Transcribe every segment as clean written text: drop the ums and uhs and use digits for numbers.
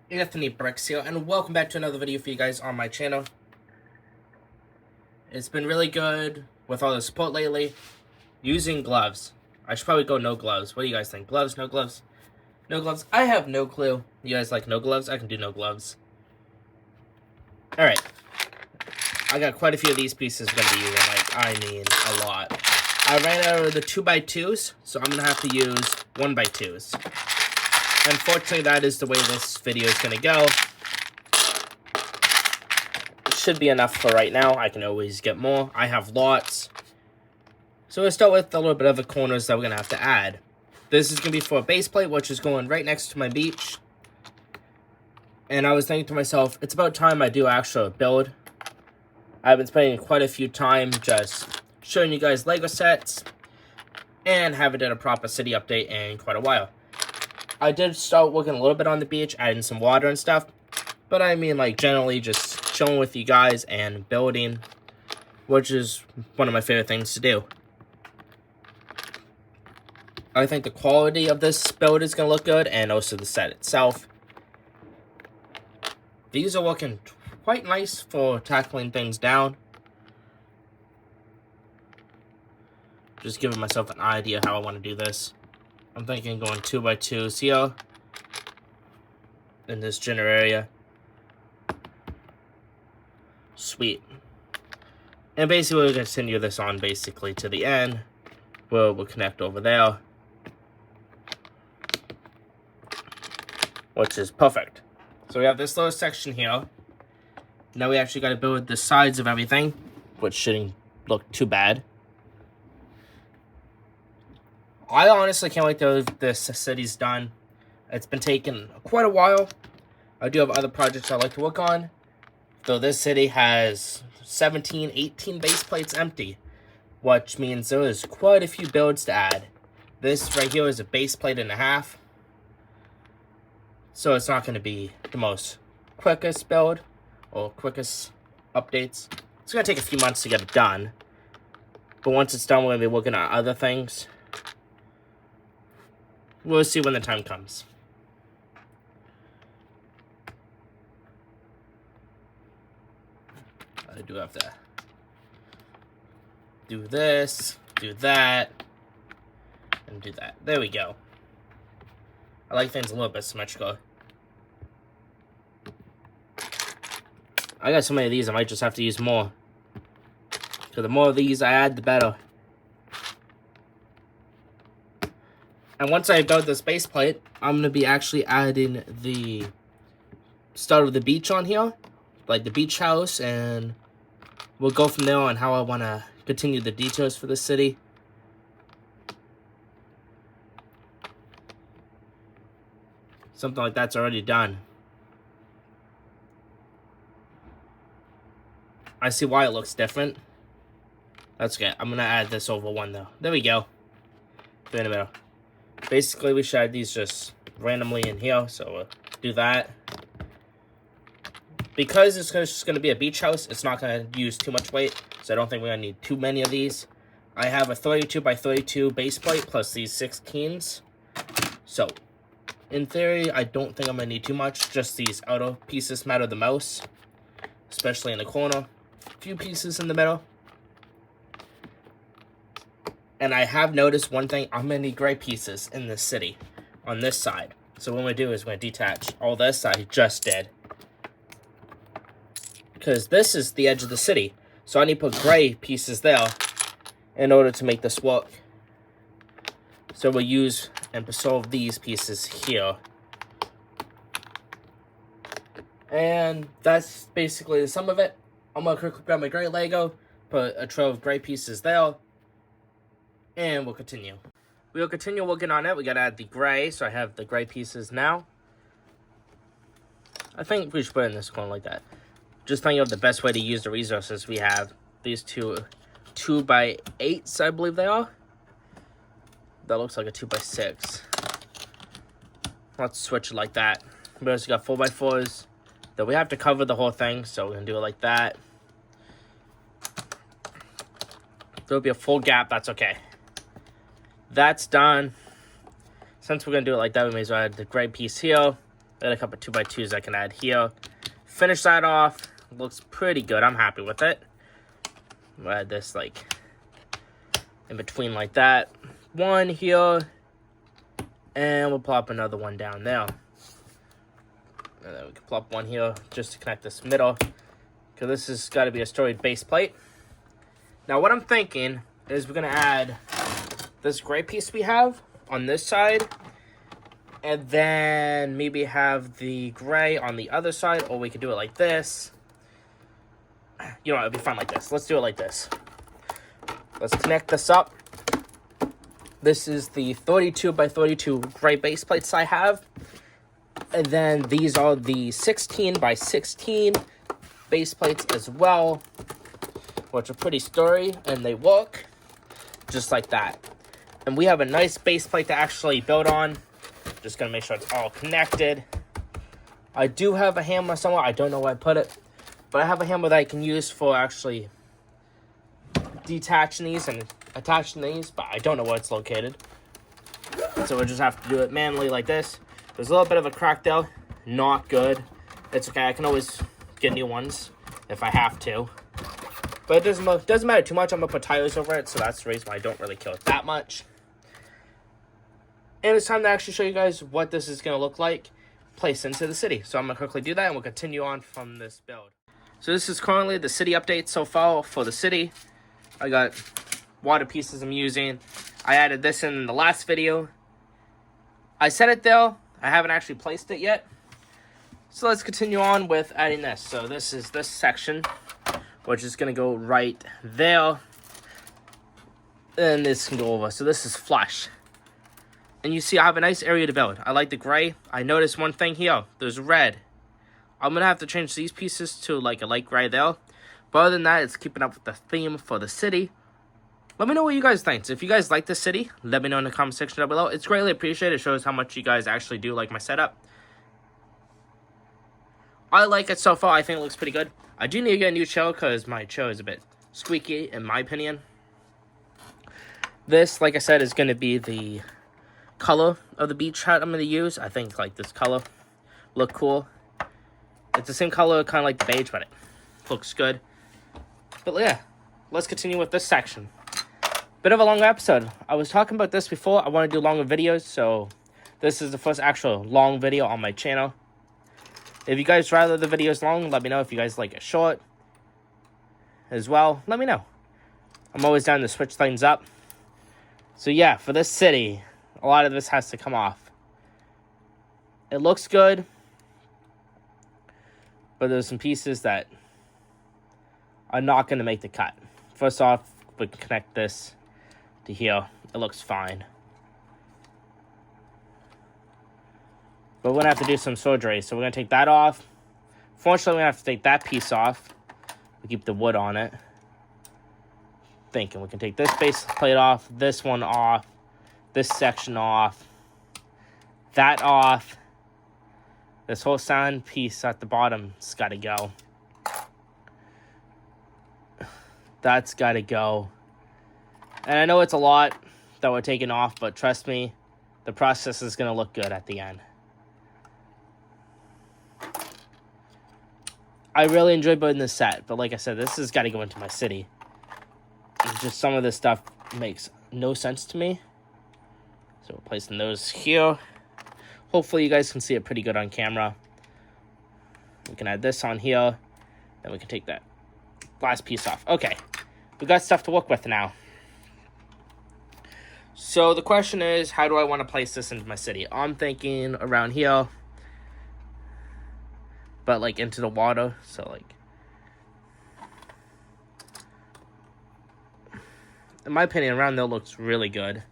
Anthony Bricksie, and welcome back to another video for you guys on my channel. It's been really good with all the support lately. Using gloves. I should probably go no gloves. What do you guys think? Gloves, no gloves? No gloves? I have no clue. You guys like no gloves? I can do no gloves. Alright. I got quite a few of these pieces I'm going to be using. I mean, a lot. I ran out of the 2x2s, so I'm going to have to use 1x2s. Unfortunately, that is the way this video is going to go. It should be enough for right now. I can always get more. I have lots. So we'll start with a little bit of the corners that we're going to have to add. This is going to be for a base plate, which is going right next to my beach. And I was thinking to myself, it's about time I do actually build. I've been spending quite a few time just showing you guys Lego sets and haven't done a proper city update in quite a while. I did start working a little bit on the beach, adding some water and stuff. But I mean, like, generally just chilling with you guys and building, which is one of my favorite things to do. I think the quality of this build is going to look good, and also the set itself. These are looking quite nice for tackling things down. Just giving myself an idea how I want to do this. I'm thinking going 2x2s here in this general area. Sweet. And basically we'll continue this on basically to the end, where we'll connect over there, which is perfect. So we have this little section here. Now we actually got to build the sides of everything, which shouldn't look too bad. I honestly can't wait till this city's done. It's been taking quite a while. I do have other projects I like to work on. Though this city has 17, 18 base plates empty, which means there is quite a few builds to add. This right here is a base plate and a half. So it's not going to be the most quickest build or quickest updates. It's going to take a few months to get it done. But once it's done, we're going to be working on other things. We'll see when the time comes. I do have to do this, do that, and do that. There we go. I like things a little bit symmetrical. I got so many of these, I might just have to use more. So the more of these I add, the better. And once I build this base plate, I'm going to be actually adding the start of the beach on here. Like the beach house, and we'll go from there on how I want to continue the details for the city. Something like that's already done. I see why it looks different. That's okay. I'm going to add this over one though. There we go. In the middle. Basically, we should add these just randomly in here, so we'll do that. Because it's just going to be a beach house, it's not going to use too much weight, so I don't think we're going to need too many of these. I have a 32x32 base plate plus these 16s. So, in theory, I don't think I'm going to need too much. Just these outer pieces matter the most, especially in the corner. A few pieces in the middle. And I have noticed one thing, I'm going to need gray pieces in this city on this side. So what I'm going to do is I'm going to detach all this I just did. Because this is the edge of the city. So I need to put gray pieces there in order to make this work. So we'll use and solve these pieces here. And that's basically the sum of it. I'm going to quickly grab my gray Lego, put a trail of gray pieces there. And we'll continue. We'll continue working on it. We gotta add the gray, so I have the gray pieces now. I think we should put it in this corner like that. Just thinking of the best way to use the resources we have. These two 2x8s, I believe they are. That looks like a 2x6. Let's switch it like that. We also got 4x4s. Though we have to cover the whole thing, so we're gonna do it like that. There'll be a full gap, that's okay. That's done. Since we're going to do it like that, we may as well add the gray piece here. Got a couple 2x2s I can add here. Finish that off. Looks pretty good. I'm happy with it. We'll add this like in between like that. One here. And we'll plop another one down there. And then we can plop one here just to connect this middle. Because this has got to be a storied base plate. Now what I'm thinking is we're going to add this gray piece we have on this side. And then maybe have the gray on the other side. Or we could do it like this. You know, it'll be fun like this. Let's do it like this. Let's connect this up. This is the 32 by 32 gray base plates I have. And then these are the 16 by 16 base plates as well, which are pretty sturdy, and they work just like that. And we have a nice base plate to actually build on. Just gonna make sure it's all connected. I do have a hammer somewhere. I don't know where I put it, but I have a hammer that I can use for actually detaching these and attaching these, but I don't know where it's located. So we'll just have to do it manually like this. There's a little bit of a crack there. Not good. It's okay. I can always get new ones if I have to. But it doesn't matter too much. I'm going to put tires over it, so that's the reason why I don't really kill it that much. And it's time to actually show you guys what this is going to look like placed into the city. So I'm going to quickly do that, and we'll continue on from this build. So this is currently the city update so far for the city. I got water pieces I'm using. I added this in the last video. I set it there. I haven't actually placed it yet. So let's continue on with adding this. So this is this section, which is going to go right there. And this can go over. So this is flush. And you see I have a nice area to build. I like the gray. I noticed one thing here. There's red. I'm going to have to change these pieces to like a light gray there. But other than that, it's keeping up with the theme for the city. Let me know what you guys think. So if you guys like the city, let me know in the comment section down below. It's greatly appreciated. It shows how much you guys actually do like my setup. I like it so far. I think it looks pretty good. I do need to get a new chair because my chair is a bit squeaky in my opinion. This, like I said, is going to be the color of the beach hat I'm going to use. I think like this color look cool. It's the same color, kind of like the beige, but it looks good. But yeah, let's continue with this section. Bit of a longer episode. I was talking about this before. I want to do longer videos, so this is the first actual long video on my channel. If you guys rather the videos long, let me know. If you guys like it short as well, let me know. I'm always down to switch things up. So yeah, for this city, a lot of this has to come off. It looks good, but there's some pieces that are not going to make the cut. First off, we can connect this to here. It looks fine. But we're going to have to do some surgery. So we're going to take that off. Fortunately, we're going to have to take that piece off. We keep the wood on it. Thinking we can take this base plate off. This one off. This section off. That off. This whole sound piece at the bottom's got to go. That's got to go. And I know it's a lot that we're taking off, but trust me, the process is going to look good at the end. I really enjoy building this set, but like I said, this has got to go into my city. It's just some of this stuff makes no sense to me. So we're placing those here. Hopefully you guys can see it pretty good on camera. We can add this on here. Then we can take that last piece off. Okay, we got stuff to work with now. So the question is, how do I want to place this into my city? I'm thinking around here, but like into the water. So like, in my opinion, around there looks really good.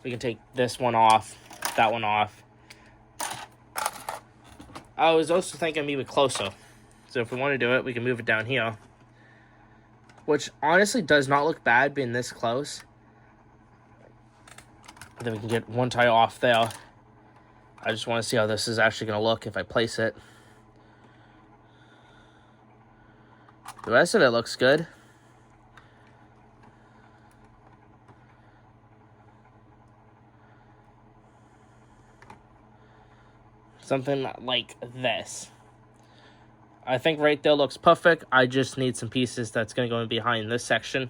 We can take this one off, that one off. I was also thinking maybe closer. So if we want to do it, we can move it down here. Which honestly does not look bad being this close. Then we can get one tire off there. I just want to see how this is actually going to look if I place it. The rest of it looks good. Something like this. I think right there looks perfect. I just need some pieces that's going to go in behind this section.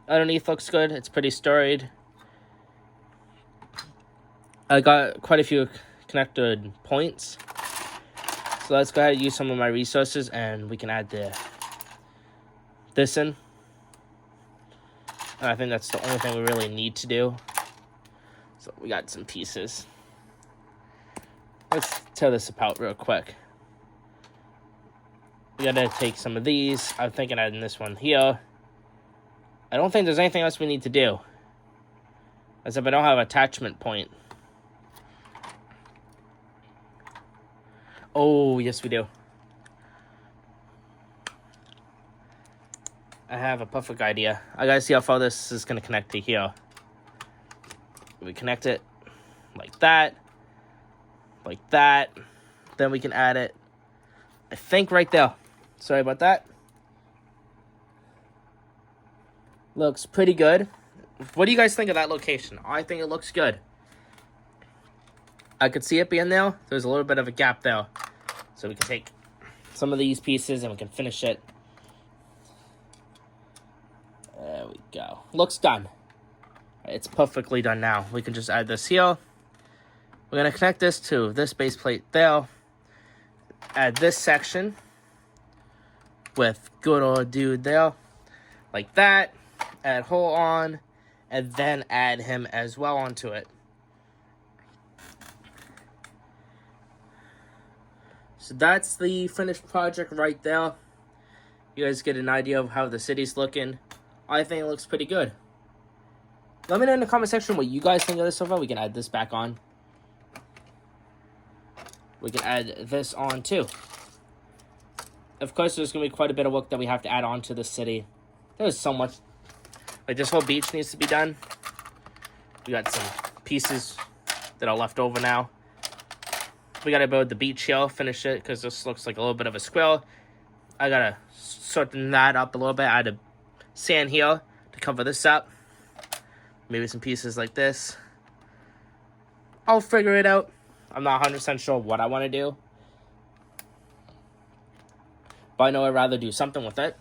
Underneath looks good. It's pretty sturdy. I got quite a few connected points. So let's go ahead and use some of my resources, and we can add this in. And I think that's the only thing we really need to do. So we got some pieces. Let's tear this apart real quick. We gotta take some of these. I'm thinking adding this one here. I don't think there's anything else we need to do. As if I don't have an attachment point. Oh, yes we do. I have a perfect idea. I gotta see how far this is gonna connect to here. We connect it like that. Like that. Then we can add it, I think, right there. Sorry about that. Looks pretty good. What do you guys think of that location? I think it looks good. I could see it being there. There's a little bit of a gap there. So we can take some of these pieces and we can finish it. There we go. Looks done. It's perfectly done now. We can just add this here. We're going to connect this to this base plate there. Add this section with good old dude there. Like that. Add hole on. And then add him as well onto it. So that's the finished project right there. You guys get an idea of how the city's looking. I think it looks pretty good. Let me know in the comment section what you guys think of this so far. We can add this back on. We can add this on too. Of course, there's going to be quite a bit of work that we have to add on to the city. There's so much. Like, this whole beach needs to be done. We got some pieces that are left over now. We got to build the beach here, finish it, because this looks like a little bit of a square. I got to soften that up a little bit. I had to sand here to cover this up. Maybe some pieces like this. I'll figure it out. I'm not 100% sure what I want to do. But I know I'd rather do something with it.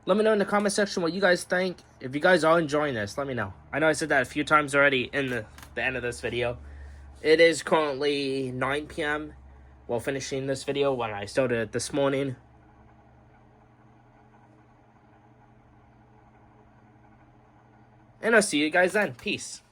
Let me know in the comment section what you guys think. If you guys are enjoying this, let me know. I know I said that a few times already in the end of this video. It is currently 9 p.m. while finishing this video when I started it this morning. And I'll see you guys then. Peace.